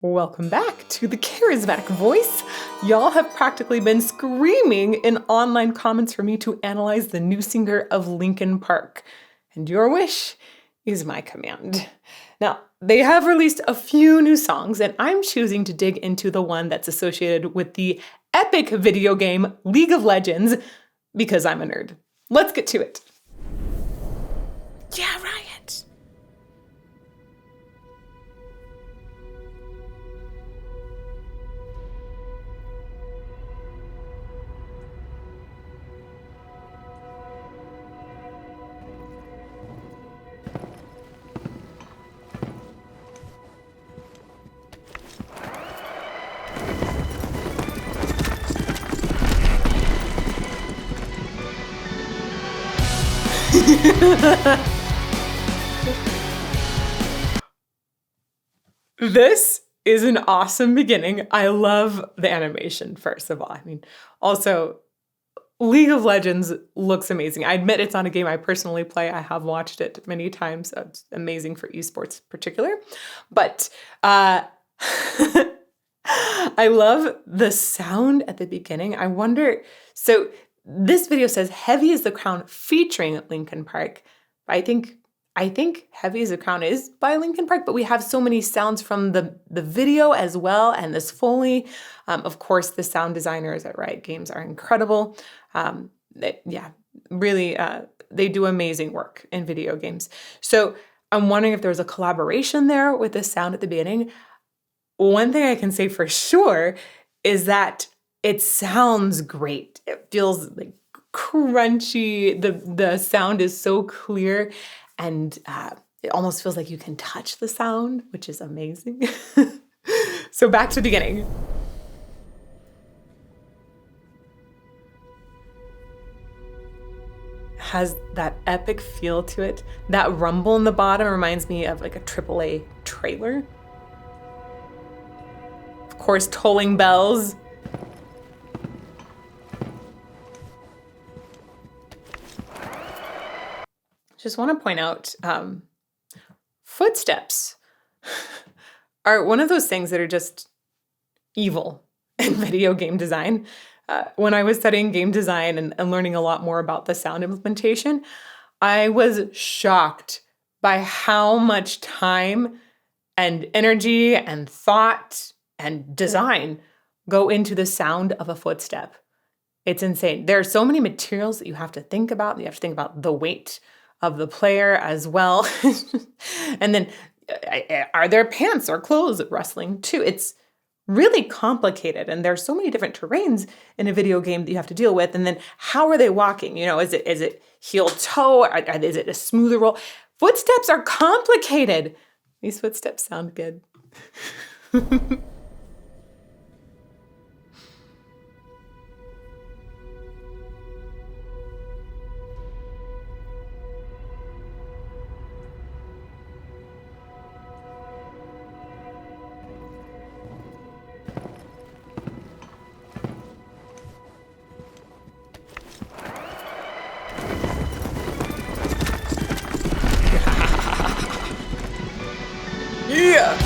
Welcome back to the Charismatic Voice. Y'all have practically been screaming in online comments for me to analyze the new singer of Linkin Park. And your wish is my command. Now, they have released a few new songs, and I'm choosing to dig into the one that's associated with the epic video game League of Legends because I'm a nerd. Let's get to it. Yeah, Riot. This is an awesome beginning. I love the animation, first of all. I mean, also, League of Legends looks amazing. I admit it's not a game I personally play. I have watched it many times. It's amazing for esports in particular. But I love the sound at the beginning. I wonder, so this video says Heavy is the Crown featuring Linkin Park. I think Heavy is the Crown is by Linkin Park, but we have so many sounds from the video as well, and this Foley. Of course, the sound designers at Riot Games are incredible. Really, they do amazing work in video games. So I'm wondering if there was a collaboration there with the sound at the beginning. One thing I can say for sure is that it sounds great. It feels like crunchy. The sound is so clear, and it almost feels like you can touch the sound, which is amazing. So back to the beginning. Has that epic feel to it. That rumble in the bottom reminds me of like a AAA trailer. Of course, tolling bells. Just want to point out, footsteps are one of those things that are just evil in video game design. When I was studying game design and learning a lot more about the sound implementation, I was shocked by how much time and energy and thought and design go into the sound of a footstep. It's insane. There are so many materials that you have to think about. You have to think about the weight of the player as well. And then are there pants or clothes rustling too? It's really complicated, and there's so many different terrains in a video game that you have to deal with. And then how are they walking? You know, is it heel toe? Is it a smoother roll? Footsteps are complicated. These footsteps sound good. Yeah.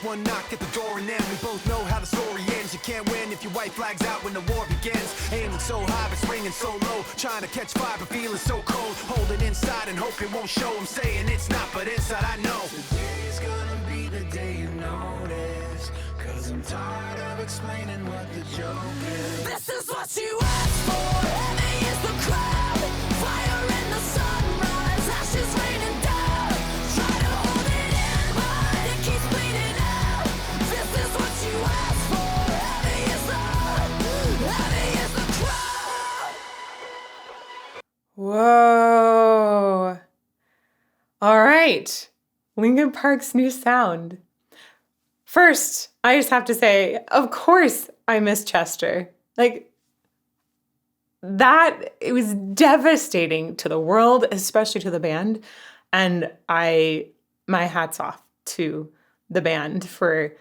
One knock at the door and then we both know how the story ends. You can't win if your white flag's out when the war begins. Aiming so high but swinging so low, trying to catch fire but feeling so cold. Hold it inside and hope it won't show. I'm saying it's not, but inside I know today's gonna be the day you notice, 'cause I'm tired of explaining what the joke is. This is what you asked for. Heavy is the crowd, fire in the sunrise, ashes raining down. Try to hold it in, but it keeps bleeding out. This is what you asked for. Heavy is the crowd. Whoa. All right. Linkin Park's new sound. First, I just have to say, of course I miss Chester. Like, that, it was devastating to the world, especially to the band. And my hat's off to the band for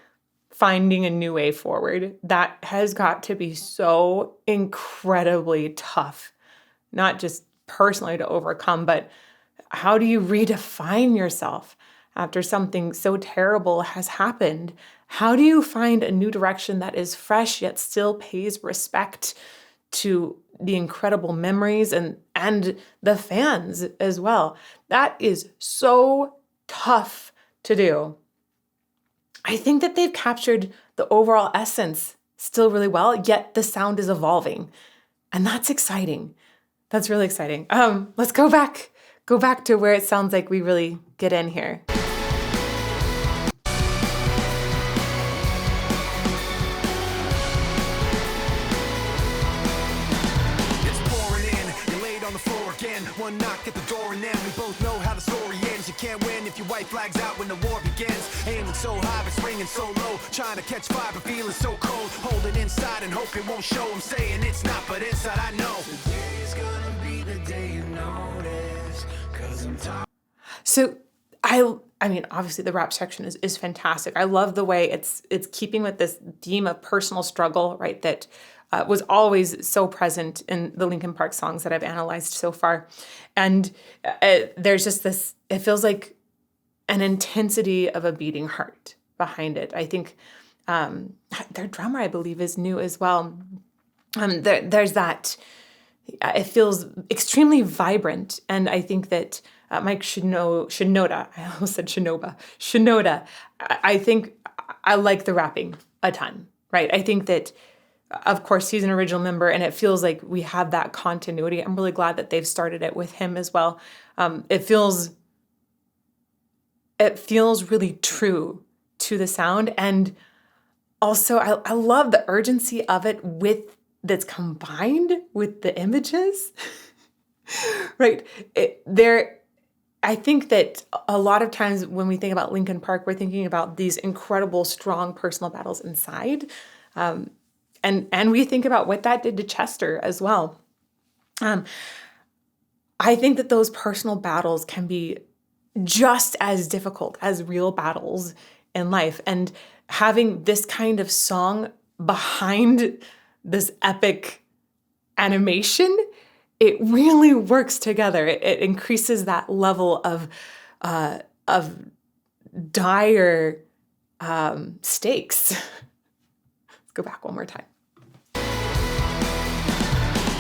finding a new way forward. That has got to be so incredibly tough, not just personally to overcome, but how do you redefine yourself after something so terrible has happened? How do you find a new direction that is fresh yet still pays respect to the incredible memories and the fans as well? That is so tough to do. I think that they've captured the overall essence still really well, yet the sound is evolving. And that's exciting. That's really exciting. Let's go back to where it sounds like we really get in here. One knock at the door and then we both know how the story ends. You can't win if your white flag's out when the war begins. Aiming so high but swinging so low, trying to catch fire but feeling so cold. Holding inside and hope it won't show. I'm saying it's not, but inside I know today's gonna be the day you notice, 'cause I'm tired. So I mean, obviously the rap section is fantastic. I love the way it's keeping with this theme of personal struggle, right? That was always so present in the Linkin Park songs that I've analyzed so far. And there's just this, it feels like an intensity of a beating heart behind it. I think their drummer, I believe, is new as well. There's that, it feels extremely vibrant. And I think that Mike Shinoda, I almost said Shinoda, I think I like the rapping a ton, right? I think that, of course, he's an original member, and it feels like we have that continuity. I'm really glad that they've started it with him as well. It feels really true to the sound, and also I love the urgency of it that's combined with the images, right? I think that a lot of times when we think about Linkin Park, we're thinking about these incredible, strong personal battles inside. And we think about what that did to Chester as well. I think that those personal battles can be just as difficult as real battles in life. And having this kind of song behind this epic animation, it really works together. It increases that level of dire stakes. Let's go back one more time.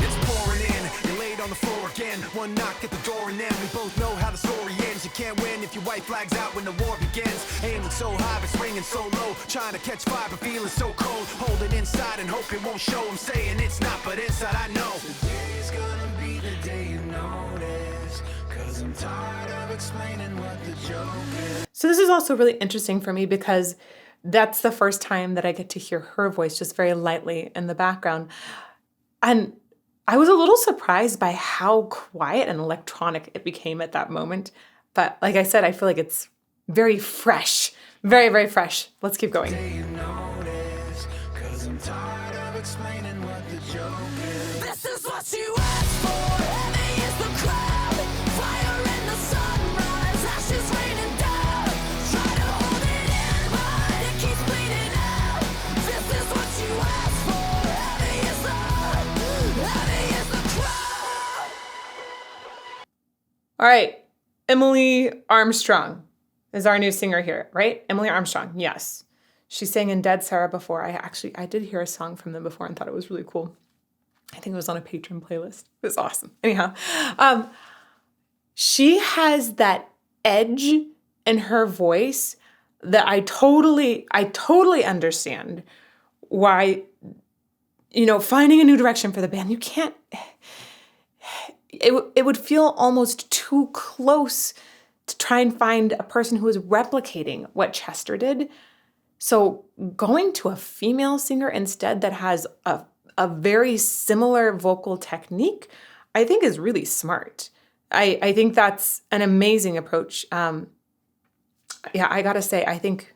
It's pouring in, you're laid on the floor again. One knock at the door and then we both know how the story ends. You can't win if your white flag's out when the war begins. Aiming so high but swinging so low, trying to catch fire but feeling so cold. Holding inside and hope it won't show. I'm saying it's not, but inside I know today's gonna be the day you notice, 'cause I'm tired of explaining what the joke is. So this is also really interesting for me because that's the first time that I get to hear her voice just very lightly in the background. And I was a little surprised by how quiet and electronic it became at that moment. But like I said, I feel like it's very fresh, very, very fresh. Let's keep going. You notice, 'cause I'm tired of explaining what the joke is. This is what you asked for. Heavy is the crowd. Fire in the sunrise. Ashes raining down. Try to hold it in, but it keeps bleeding out. This is what you asked for. Heavy is the crowd. All right. Emily Armstrong is our new singer here, right? Emily Armstrong, yes. She sang in Dead Sarah before. I did hear a song from them before and thought it was really cool. I think it was on a Patreon playlist. It was awesome. Anyhow, she has that edge in her voice that I totally understand why, finding a new direction for the band, you can't, it would feel almost too close to try and find a person who is replicating what Chester did. So going to a female singer instead that has a very similar vocal technique, I think is really smart. I think that's an amazing approach. I gotta say, I think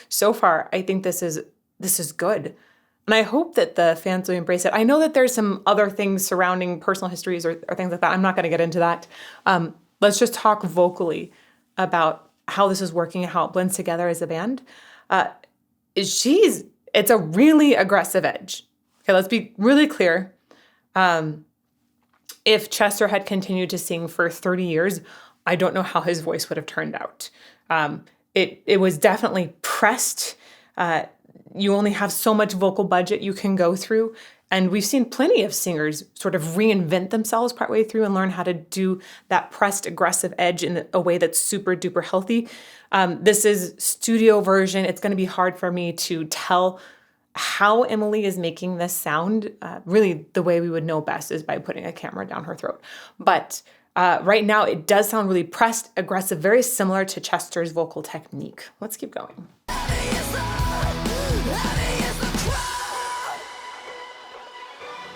so far, I think this is good. And I hope that the fans will embrace it. I know that there's some other things surrounding personal histories or things like that. I'm not going to get into that. Let's just talk vocally about how this is working and how it blends together as a band. It's a really aggressive edge. Okay, let's be really clear. If Chester had continued to sing for 30 years, I don't know how his voice would have turned out. It was definitely pressed. You only have so much vocal budget you can go through. And we've seen plenty of singers sort of reinvent themselves partway through and learn how to do that pressed aggressive edge in a way that's super duper healthy. This is studio version. It's going to be hard for me to tell how Emily is making this sound. Really, the way we would know best is by putting a camera down her throat. But right now, it does sound really pressed, aggressive, very similar to Chester's vocal technique. Let's keep going.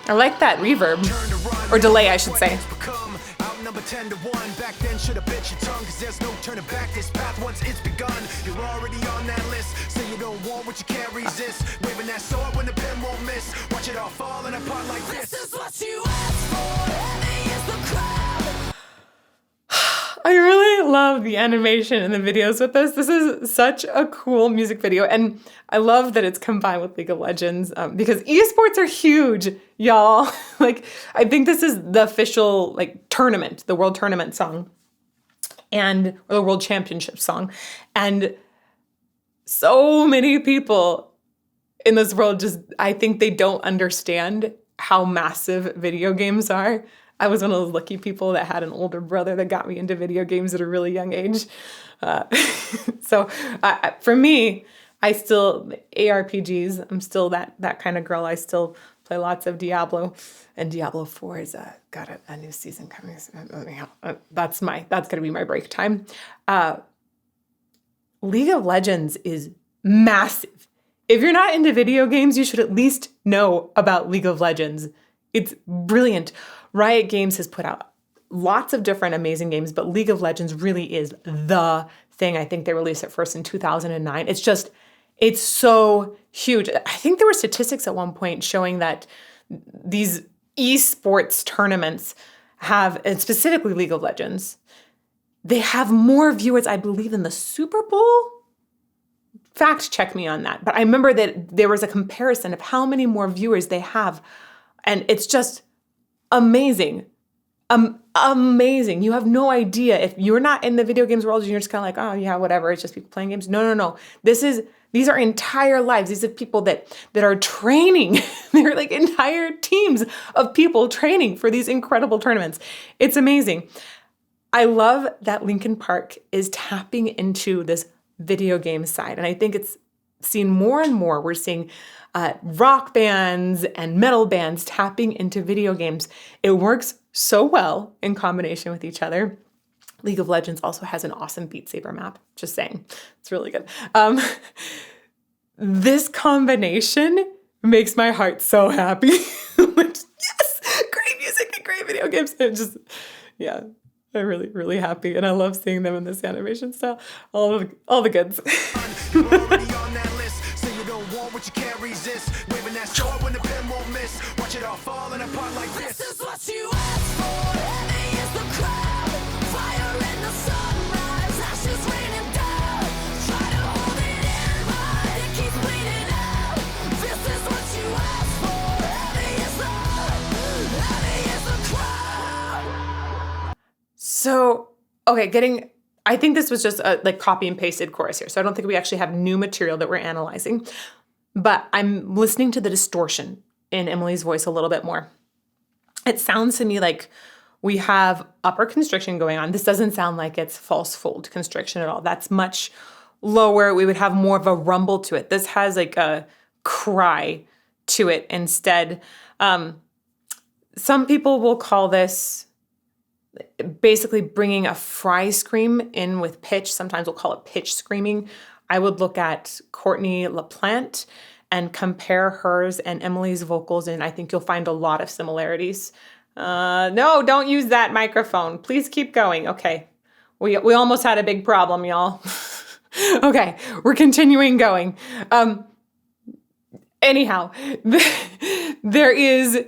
I like that reverb, or delay, I should say. Number 10 to 1, back then should have bit your tongue, cause there's no turning back, this path once it's begun. You're already on that list, say you don't want what you can't resist. Waving that sword when the pen won't miss, watch it all falling apart like this. This is what you asked for, heavy is the crowd. I really love the animation and the videos with this. This is such a cool music video. And I love that it's combined with League of Legends because esports are huge, y'all. Like, I think this is the official tournament, the world tournament song or the world championship song. And so many people in this world I think they don't understand how massive video games are. I was one of those lucky people that had an older brother that got me into video games at a really young age. So for me, I still, ARPGs, I'm still that kind of girl. I still play lots of Diablo, and Diablo 4 is got a new season coming. That's going to be my break time. League of Legends is massive. If you're not into video games, you should at least know about League of Legends. It's brilliant. Riot Games has put out lots of different amazing games, but League of Legends really is the thing. I think they released it first in 2009. It's so huge. I think there were statistics at one point showing that these esports tournaments have, and specifically League of Legends, they have more viewers, I believe, than the Super Bowl. Fact check me on that. But I remember that there was a comparison of how many more viewers they have. And it's just amazing. Amazing. You have no idea. If you're not in the video games world and you're just kind of like, oh yeah, whatever, it's just people playing games. No. These are entire lives. These are people that are training. They're like entire teams of people training for these incredible tournaments. It's amazing. I love that Linkin Park is tapping into this video game side. And I think it's seen more and more. We're seeing rock bands and metal bands tapping into video games. It works so well in combination with each other. League of Legends also has an awesome Beat Saber map. Just saying. It's really good. This combination makes my heart so happy. Yes! Great music and great video games. I'm really, really happy. And I love seeing them in this animation style. All the goods. What you can't resist, waving that sword when the pen won't miss, watch it all falling apart like this. This is what you asked for, heavy is the crowd, fire in the sunrise, ashes raining down, try to hold it in, but it keeps bleeding out. This is what you asked for, heavy is the crowd. So, okay, I think this was just a copy and pasted chorus here. So I don't think we actually have new material that we're analyzing. But I'm listening to the distortion in Emily's voice a little bit more. It sounds to me like we have upper constriction going on. This doesn't sound like it's false fold constriction at all. That's much lower. We would have more of a rumble to it. This has like a cry to it instead. Some people will call this basically bringing a fry scream in with pitch. Sometimes we'll call it pitch screaming. I would look at Courtney LaPlante and compare hers and Emily's vocals, and I think you'll find a lot of similarities. No, don't use that microphone. Please keep going. Okay. We almost had a big problem, y'all. Okay, we're continuing going. Anyhow, there is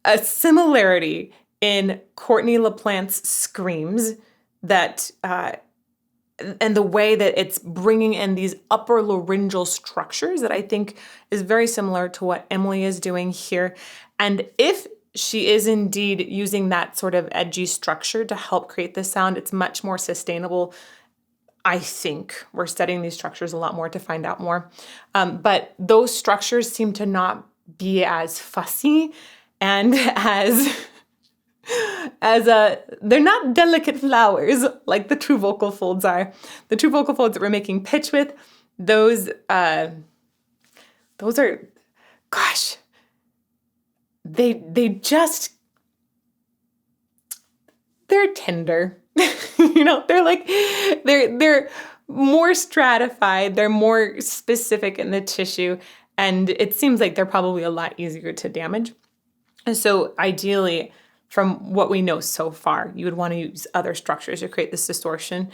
a similarity in Courtney LaPlante's screams that and the way that it's bringing in these upper laryngeal structures that I think is very similar to what Emily is doing here. And if she is indeed using that sort of edgy structure to help create this sound, it's much more sustainable. I think we're studying these structures a lot more to find out more. But those structures seem to not be as fussy and they're not delicate flowers like the true vocal folds are. The true vocal folds that we're making pitch with, those are, gosh, they're tender. They're more stratified, they're more specific in the tissue, and it seems like they're probably a lot easier to damage. And so ideally, from what we know so far, you would want to use other structures to create this distortion.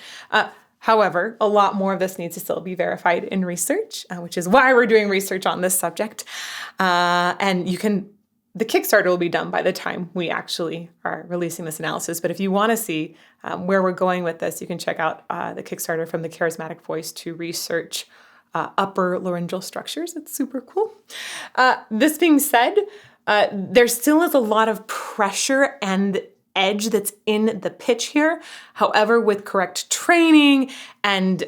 However, a lot more of this needs to still be verified in research, which is why we're doing research on this subject. The Kickstarter will be done by the time we actually are releasing this analysis. But if you want to see where we're going with this, you can check out the Kickstarter from the Charismatic Voice to research upper laryngeal structures. It's super cool. This being said, there still is a lot of pressure and edge that's in the pitch here. However, with correct training and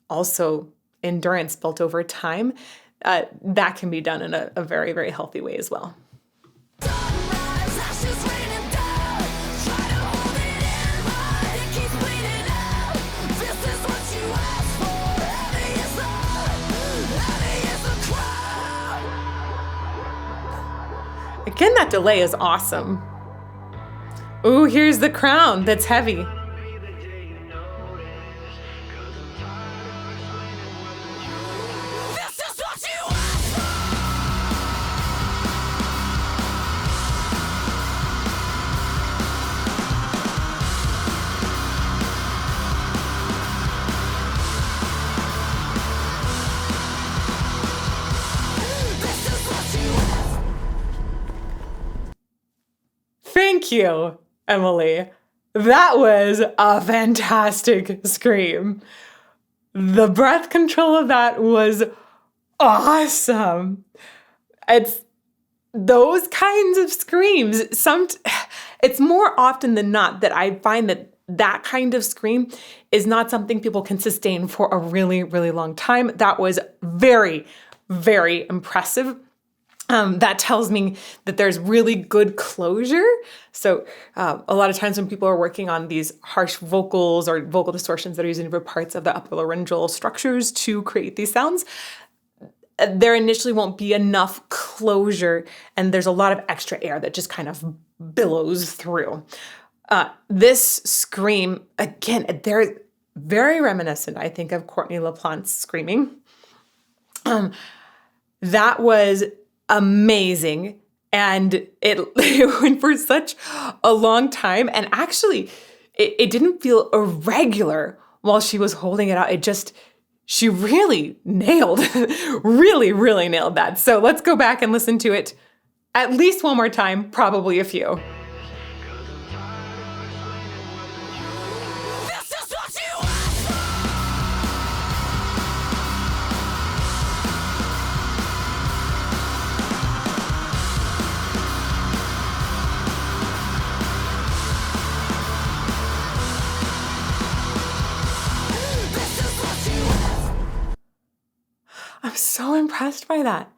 also endurance built over time, that can be done in a very, very healthy way as well. Again, that delay is awesome. Ooh, here's the crown that's heavy. Thank you, Emily. That was a fantastic scream. The breath control of that was awesome. It's those kinds of screams. It's more often than not that I find that kind of scream is not something people can sustain for a really, really long time. That was very, very impressive. That tells me that there's really good closure. So a lot of times when people are working on these harsh vocals or vocal distortions that are using different parts of the upper laryngeal structures to create these sounds, there initially won't be enough closure, and there's a lot of extra air that just kind of billows through. This scream, again, they're very reminiscent, I think, of Courtney LaPlante's screaming. That was amazing, and it went for such a long time, and actually it didn't feel irregular while she was holding it out. She really nailed really nailed that. So let's go back and listen to it at least one more time, probably a few. I'm so impressed by that.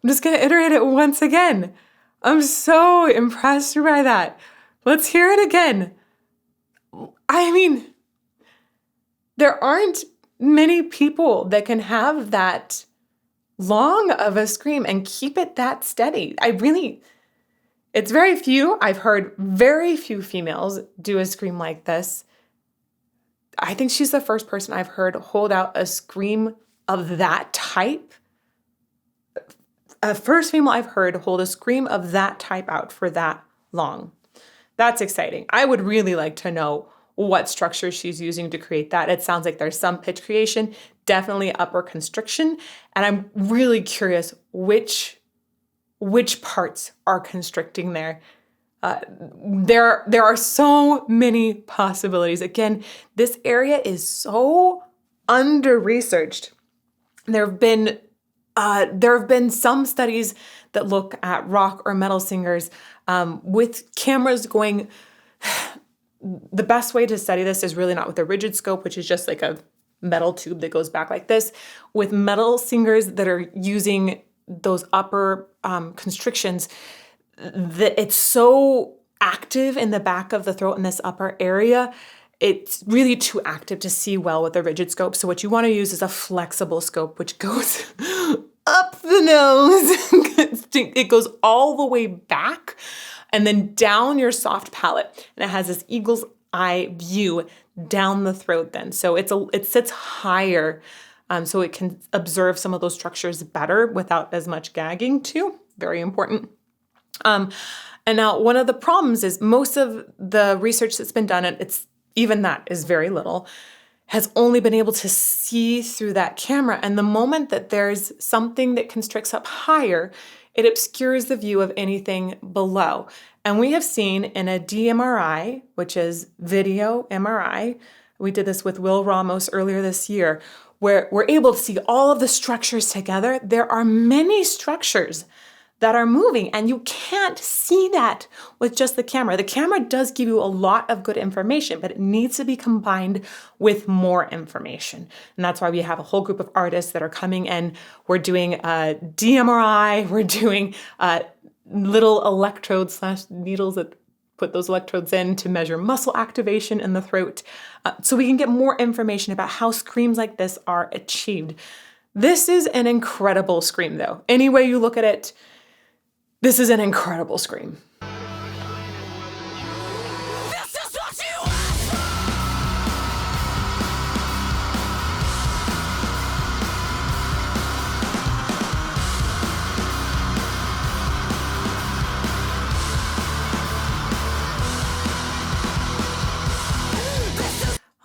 I'm just going to iterate it once again. I'm so impressed by that. Let's hear it again. I mean, there aren't many people that can have that long of a scream and keep it that steady. It's very few. I've heard very few females do a scream like this. I think she's the first person I've heard hold out a scream of that type. A first female I've heard hold a scream of that type out for that long. That's exciting. I would really like to know what structure she's using to create that. It sounds like there's some pitch creation, definitely upper constriction, and I'm really curious which parts are constricting there. There are so many possibilities. Again, this area is so under-researched. There have been some studies that look at rock or metal singers with cameras going. The best way to study this is really not with a rigid scope, which is just like a metal tube that goes back like this. With metal singers that are using those upper constrictions, that it's so active in the back of the throat in this upper area. It's really too active to see well with a rigid scope. So what you want to use is a flexible scope, which goes up the nose. It goes all the way back and then down your soft palate. And it has this eagle's eye view down the throat then. So it sits higher so it can observe some of those structures better without as much gagging too. Very important. And now one of the problems is most of the research that's been done, and it's even that is very little, has only been able to see through that camera. And the moment that there's something that constricts up higher, it obscures the view of anything below. And we have seen in a DMRI, which is video MRI, we did this with Will Ramos earlier this year, where we're able to see all of the structures together. There are many structures that are moving, and you can't see that with just the camera. The camera does give you a lot of good information, but it needs to be combined with more information. And that's why we have a whole group of artists that are coming in. We're doing a DMRI, we're doing little electrodes / needles that put those electrodes in to measure muscle activation in the throat, so we can get more information about how screams like this are achieved. This is an incredible scream though. Any way you look at it, this is an incredible scream.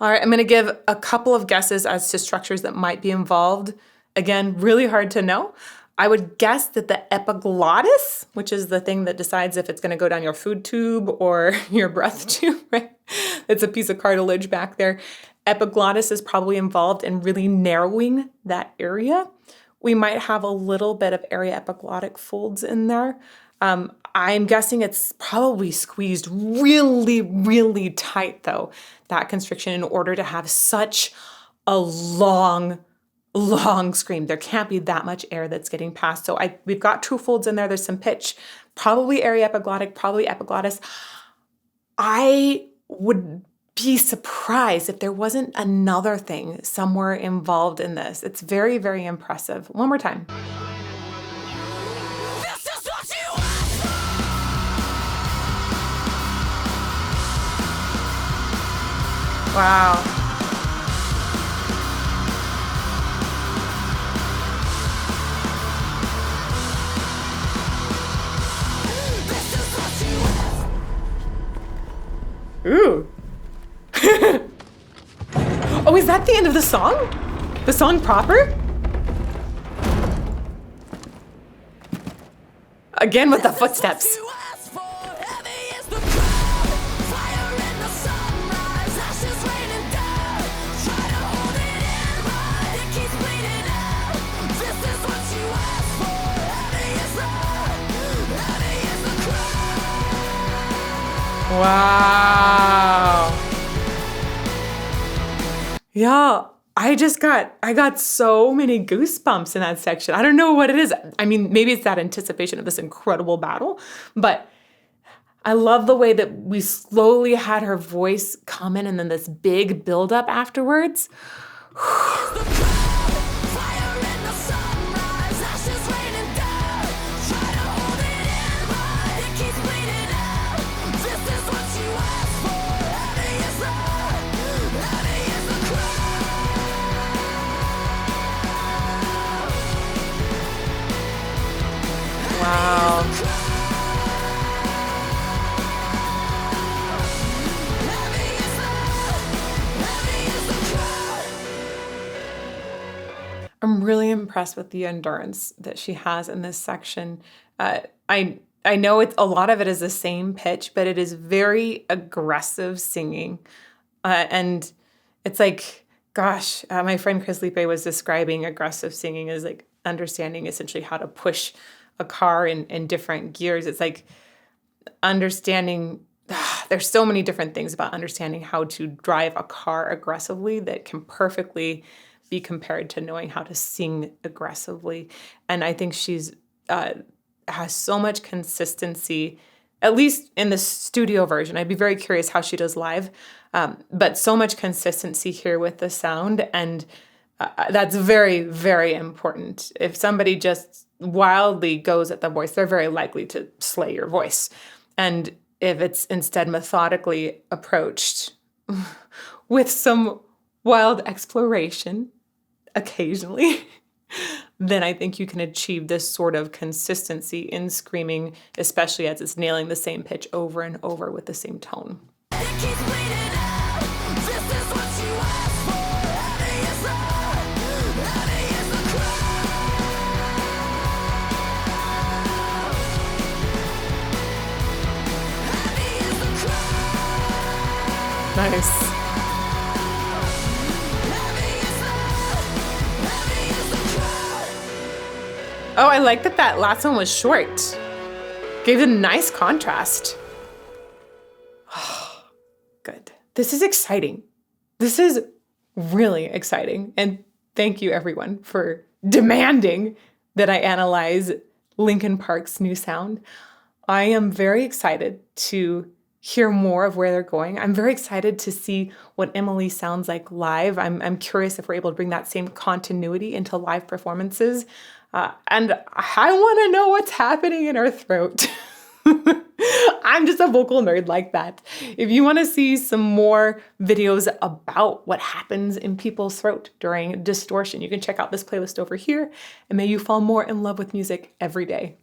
All right, I'm going to give a couple of guesses as to structures that might be involved. Again, really hard to know. I would guess that the epiglottis, which is the thing that decides if it's going to go down your food tube or your breath tube, right? It's a piece of cartilage back there. Epiglottis is probably involved in really narrowing that area. We might have a little bit of area epiglottic folds in there. I'm guessing it's probably squeezed really, really tight though, that constriction, in order to have such a long scream. There can't be that much air that's getting passed. So we've got two folds in there. There's some pitch, probably area epiglottic, probably epiglottis. I would be surprised if there wasn't another thing somewhere involved in this. It's very, very impressive. One more time. Wow. Ooh. Oh, is that the end of the song? The song proper? Again with the footsteps. Wow. Yeah, I got so many goosebumps in that section. I don't know what it is. I mean, maybe it's that anticipation of this incredible battle, but I love the way that we slowly had her voice come in and then this big buildup afterwards. Wow. I'm really impressed with the endurance that she has in this section. I I know it's a lot of it is the same pitch, but it is very aggressive singing. And it's like, gosh, my friend Chris Lipe was describing aggressive singing as like understanding essentially how to push a car in different gears. It's like understanding, there's so many different things about understanding how to drive a car aggressively that can perfectly be compared to knowing how to sing aggressively. And I think she's has so much consistency, at least in the studio version. I'd be very curious how she does live, but so much consistency here with the sound, and that's very, very important. If somebody just wildly goes at the voice, they're very likely to slay your voice. And if it's instead methodically approached with some wild exploration occasionally, then I think you can achieve this sort of consistency in screaming, especially as it's nailing the same pitch over and over with the same tone. Nice. Oh, I like that last one was short. Gave it a nice contrast. Oh, good. This is exciting. This is really exciting. And thank you, everyone, for demanding that I analyze Linkin Park's new sound. I am very excited to hear more of where they're going. I'm very excited to see what Emily sounds like live. I'm curious if we're able to bring that same continuity into live performances. And I want to know what's happening in her throat. I'm just a vocal nerd like that. If you want to see some more videos about what happens in people's throat during distortion, you can check out this playlist over here. And may you fall more in love with music every day.